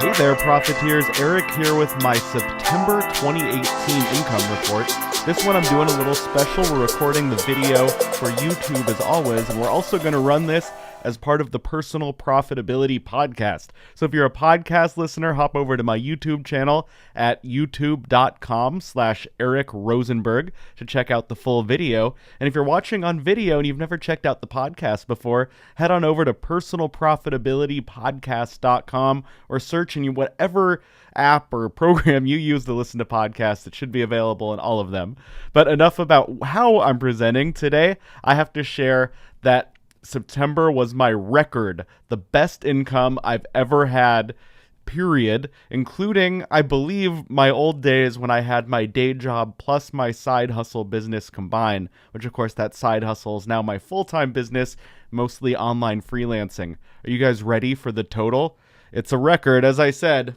Hey there, Profiteers. Eric here with my September 2018 income report. This one I'm doing a little special. We're recording the video for YouTube as always, and we're also going to run this as part of the Personal Profitability Podcast. So if you're a podcast listener, hop over to my YouTube channel at youtube.com/Eric Rosenberg to check out the full video. And if you're watching on video and you've never checked out the podcast before, head on over to personalprofitabilitypodcast.com or search in whatever app or program you use to listen to podcasts. It should be available in all of them. But enough about how I'm presenting. Today, I have to share that September was my record, the best income I've ever had, period, including, I believe, my old days when I had my day job plus my side hustle business combined, which of course that side hustle is now my full-time business, mostly online freelancing. Are you guys ready for the total? It's a record, as I said,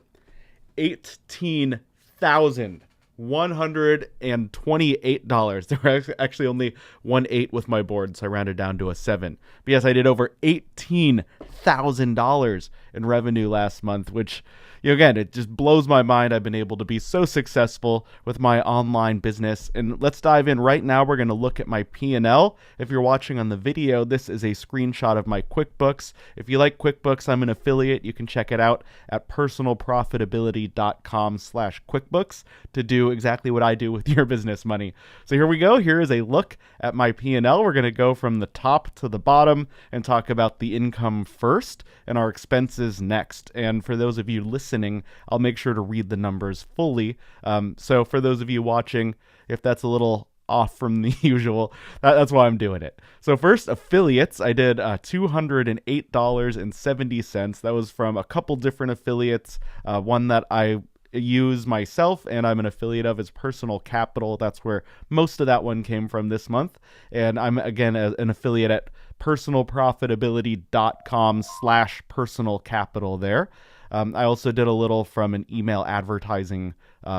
$18,128. There were actually only 1 8 with my board, so I rounded down to a 7. But yes, I did over $18,000 in revenue last month, which, again, it just blows my mind. I've been able to be so successful with my online business. And let's dive in right now. We're going to look at my P&L. If you're watching on the video, this is a screenshot of my QuickBooks. If you like QuickBooks, I'm an affiliate. You can check it out at personalprofitability.com/QuickBooks to do exactly what I do with your business money. So here we go. Here is a look at my P&L. We're going to go from the top to the bottom and talk about the income first and our expenses next. And for those of you listening, I'll make sure to read the numbers fully. So for those of you watching, if that's a little off from the usual, that's why I'm doing it. So first, affiliates. I did $208.70. That was from a couple different affiliates. One that I use myself and I'm an affiliate of is Personal Capital. That's where most of that one came from this month. And I'm, again, an affiliate at personalprofitability.com/personal capital there. I also did a little from an email advertising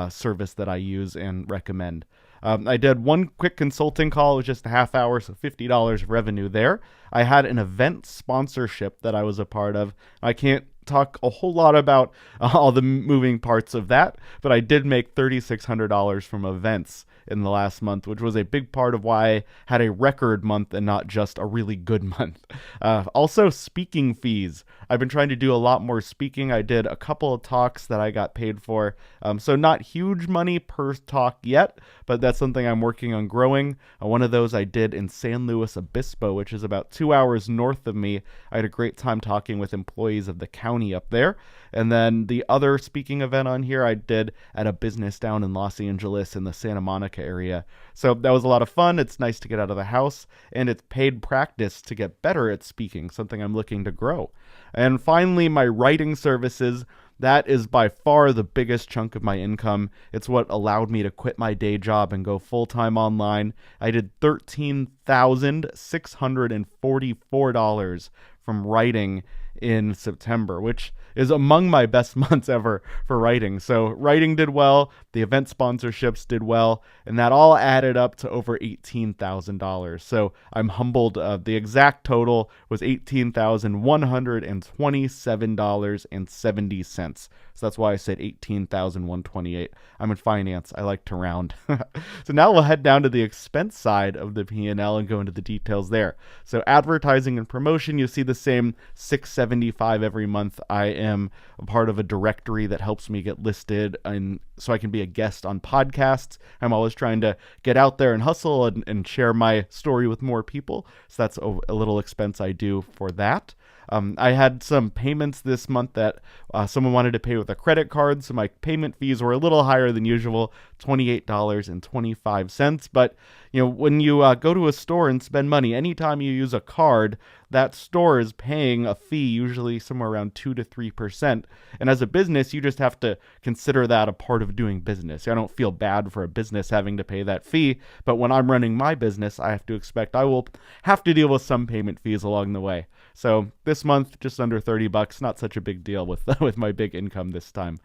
service that I use and recommend. I did one quick consulting call. It was just a half hour, so $50 of revenue there. I had an event sponsorship that I was a part of. I can't talk a whole lot about all the moving parts of that, but I did make $3,600 from events in the last month, which was a big part of why I had a record month and not just a really good month. Also, speaking fees. I've been trying to do a lot more speaking. I did a couple of talks that I got paid for. So not huge money per talk yet, but that's something I'm working on growing. One of those I did in San Luis Obispo, which is about 2 hours north of me. I had a great time talking with employees of the county up there. And then the other speaking event on here I did at a business down in Los Angeles in the Santa Monica area. So that was a lot of fun. It's nice to get out of the house, and it's paid practice to get better at speaking, something I'm looking to grow. And finally, my writing services. That is by far the biggest chunk of my income. It's what allowed me to quit my day job and go full-time online. I did $13,644 from writing in September, which is among my best months ever for writing. So writing did well, the event sponsorships did well, and that all added up to over $18,000. So I'm humbled. The exact total was $18,127.70. So that's why I said $18,128. I'm in finance. I like to round. So now we'll head down to the expense side of the P&L and go into the details there. So advertising and promotion, you see the same $675 every month. I am a part of a directory that helps me get listed, and so I can be a guest on podcasts. I'm always trying to get out there and hustle and share my story with more people. So that's a little expense I do for that. I had some payments this month that someone wanted to pay with a credit card, so my payment fees were a little higher than usual, $28.25. But when you go to a store and spend money, anytime you use a card, that store is paying a fee, usually somewhere around 2 to 3%. And as a business, you just have to consider that a part of doing business. I don't feel bad for a business having to pay that fee, but when I'm running my business, I have to expect I will have to deal with some payment fees along the way. So this month, just under $30, not such a big deal with my big income this time.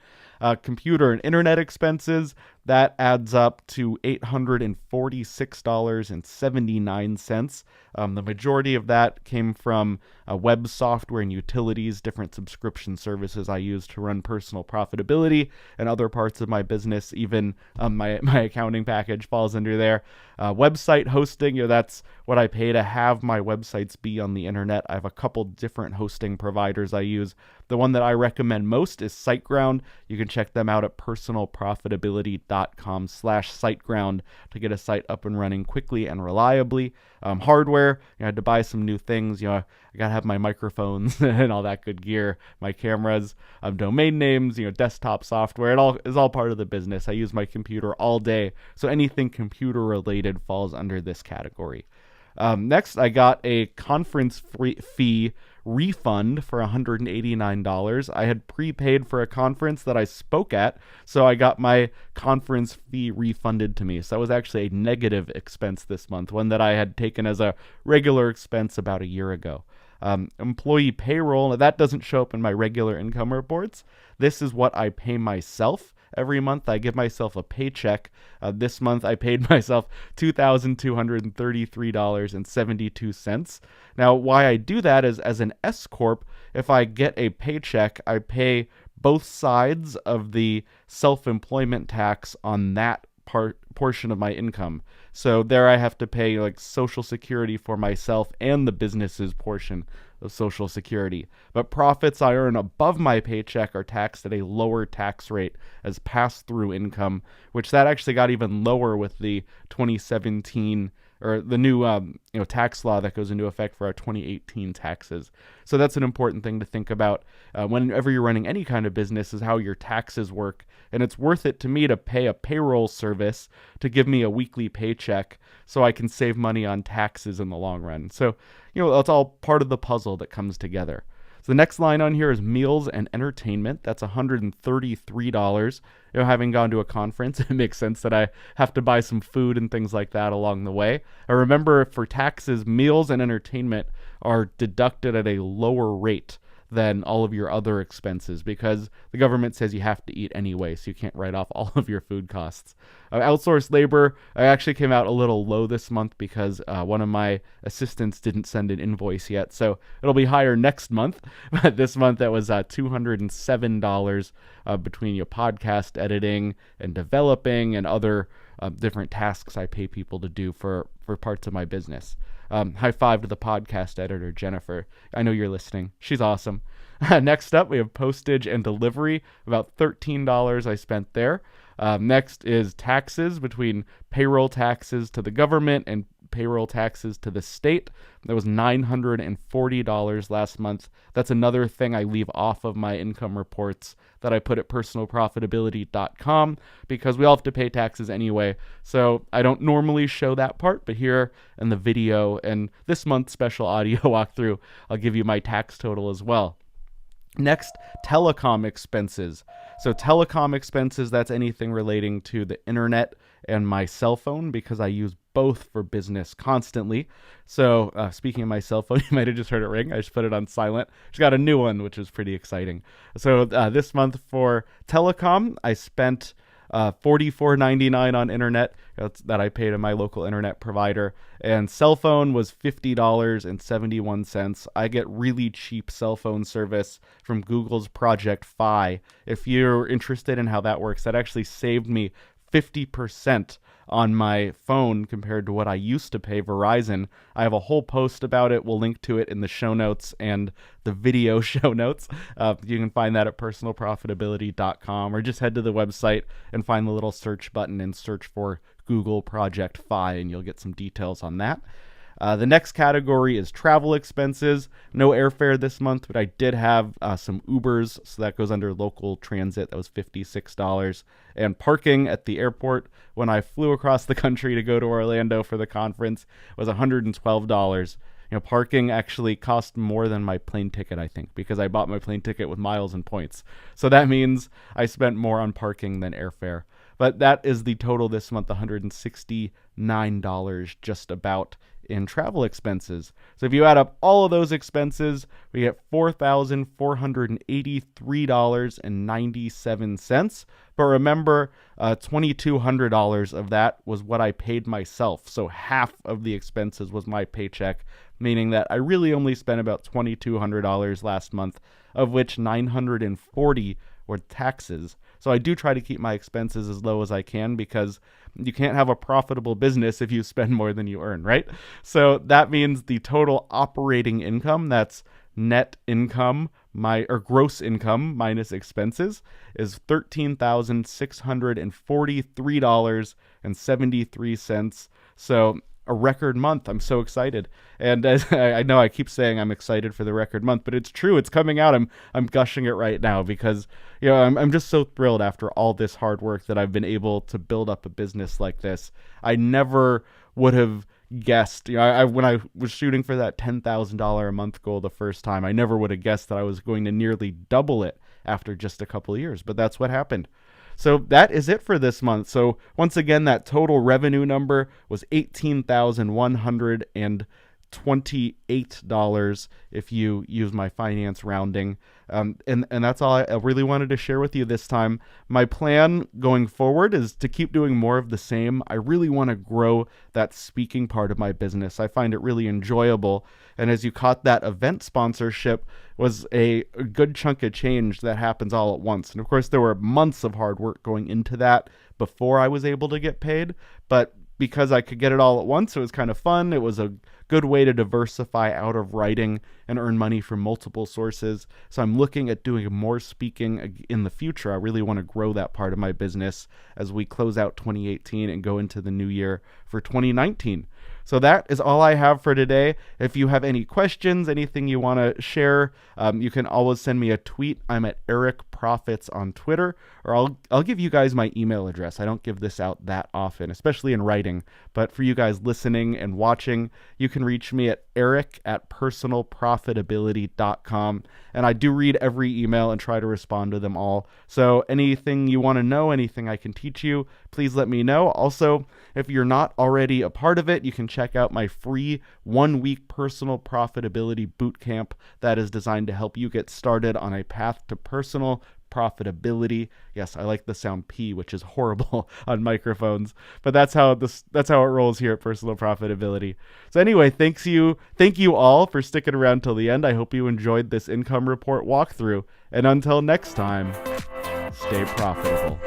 Computer and internet expenses, that adds up to $846.79. The majority of that came from web software and utilities, different subscription services I use to run personal profitability and other parts of my business. Even my accounting package falls under there. Website hosting, that's what I pay to have my websites be on the internet. I have a couple different hosting providers I use. The one that I recommend most is SiteGround. You can check them out at personalprofitability.com/SiteGround to get a site up and running quickly and reliably. Hardware, I had to buy some new things. I gotta have my microphones and all that good gear, my cameras, domain names, desktop software. It is all part of the business. I use my computer all day, so anything computer related falls under this category. Next, I got a conference fee refund for $189. I had prepaid for a conference that I spoke at, so I got my conference fee refunded to me. So that was actually a negative expense this month, one that I had taken as a regular expense about a year ago. Employee payroll, that doesn't show up in my regular income reports. This is what I pay myself. Every month I give myself a paycheck. This month I paid myself $2,233.72. Now, why I do that is, as an S Corp, if I get a paycheck, I pay both sides of the self-employment tax on that portion of my income. So there I have to pay like Social Security for myself and the business's portion of Social Security. But profits I earn above my paycheck are taxed at a lower tax rate as pass-through income, which that actually got even lower with the 2017 or the new tax law that goes into effect for our 2018 taxes. So that's an important thing to think about whenever you're running any kind of business, is how your taxes work. And it's worth it to me to pay a payroll service to give me a weekly paycheck so I can save money on taxes in the long run. So, that's all part of the puzzle that comes together. So the next line on here is meals and entertainment. That's $133. Having gone to a conference, it makes sense that I have to buy some food and things like that along the way. I remember for taxes, meals and entertainment are deducted at a lower rate than all of your other expenses because the government says you have to eat anyway, so you can't write off all of your food costs. Outsourced labor, I actually came out a little low this month because one of my assistants didn't send an invoice yet, so it'll be higher next month. But this month that was $207 between your podcast editing and developing and other different tasks I pay people to do for parts of my business. High five to the podcast editor, Jennifer. I know you're listening. She's awesome. Next up, we have postage and delivery, about $13 I spent there. Next is taxes, between payroll taxes to the government and payroll taxes to the state. That was $940 last month. That's another thing I leave off of my income reports that I put at personalprofitability.com because we all have to pay taxes anyway. So I don't normally show that part, but here in the video and this month's special audio walkthrough, I'll give you my tax total as well. Next, telecom expenses. So telecom expenses, that's anything relating to the internet and my cell phone because I use both for business constantly. So speaking of my cell phone, you might have just heard it ring. I just put it on silent. Just got a new one, which is pretty exciting. So this month for telecom, I spent $44.99 on internet that I paid to my local internet provider, and cell phone was $50.71. I get really cheap cell phone service from Google's Project Fi. If you're interested in how that works, that actually saved me 50% on my phone compared to what I used to pay Verizon. I have a whole post about it. We'll link to it in the show notes and the video show notes. You can find that at personalprofitability.com or just head to the website and find the little search button and search for Google Project Fi and you'll get some details on that. The next category is travel expenses. No airfare this month, but I did have some Ubers, so that goes under local transit. That was $56. And parking at the airport when I flew across the country to go to Orlando for the conference was $112. Parking actually cost more than my plane ticket, I think, because I bought my plane ticket with miles and points. So that means I spent more on parking than airfare. But that is the total this month, $169 just about in travel expenses. So if you add up all of those expenses, we get $4,483.97. But remember, $2,200 of that was what I paid myself. So half of the expenses was my paycheck, meaning that I really only spent about $2,200 last month, of which $940 were taxes. So I do try to keep my expenses as low as I can, because you can't have a profitable business if you spend more than you earn, right? So that means the total operating income, that's net income, gross income minus expenses, is $13,643.73. So a record month. I'm so excited. And as I know I keep saying I'm excited for the record month, but it's true. It's coming out. I'm gushing it right now because, I'm just so thrilled after all this hard work that I've been able to build up a business like this. I never would have guessed, when I was shooting for that $10,000 a month goal the first time, I never would have guessed that I was going to nearly double it after just a couple of years, but that's what happened. So that is it for this month. So once again, that total revenue number was $18,128 if you use my finance rounding. And that's all I really wanted to share with you this time. My plan going forward is to keep doing more of the same. I really want to grow that speaking part of my business. I find it really enjoyable. And as you caught, that event sponsorship was a good chunk of change that happens all at once. And of course, there were months of hard work going into that before I was able to get paid. But because I could get it all at once, it was kind of fun. It was a good way to diversify out of writing and earn money from multiple sources. So I'm looking at doing more speaking in the future. I really want to grow that part of my business as we close out 2018 and go into the new year for 2019. So that is all I have for today. If you have any questions, anything you want to share, you can always send me a tweet. I'm at Eric Profits on Twitter, or I'll give you guys my email address. I don't give this out that often, especially in writing. But for you guys listening and watching, you can reach me at eric@personalprofitability.com. And I do read every email and try to respond to them all. So anything you want to know, anything I can teach you, please let me know. Also, if you're not already a part of it, you can check out my free 1-week personal profitability bootcamp that is designed to help you get started on a path to personal profitability. Yes, I like the sound P, which is horrible on microphones, but that's how it rolls here at Personal Profitability. So anyway, thank you all for sticking around till the end. I hope you enjoyed this income report walkthrough, and until next time, stay profitable.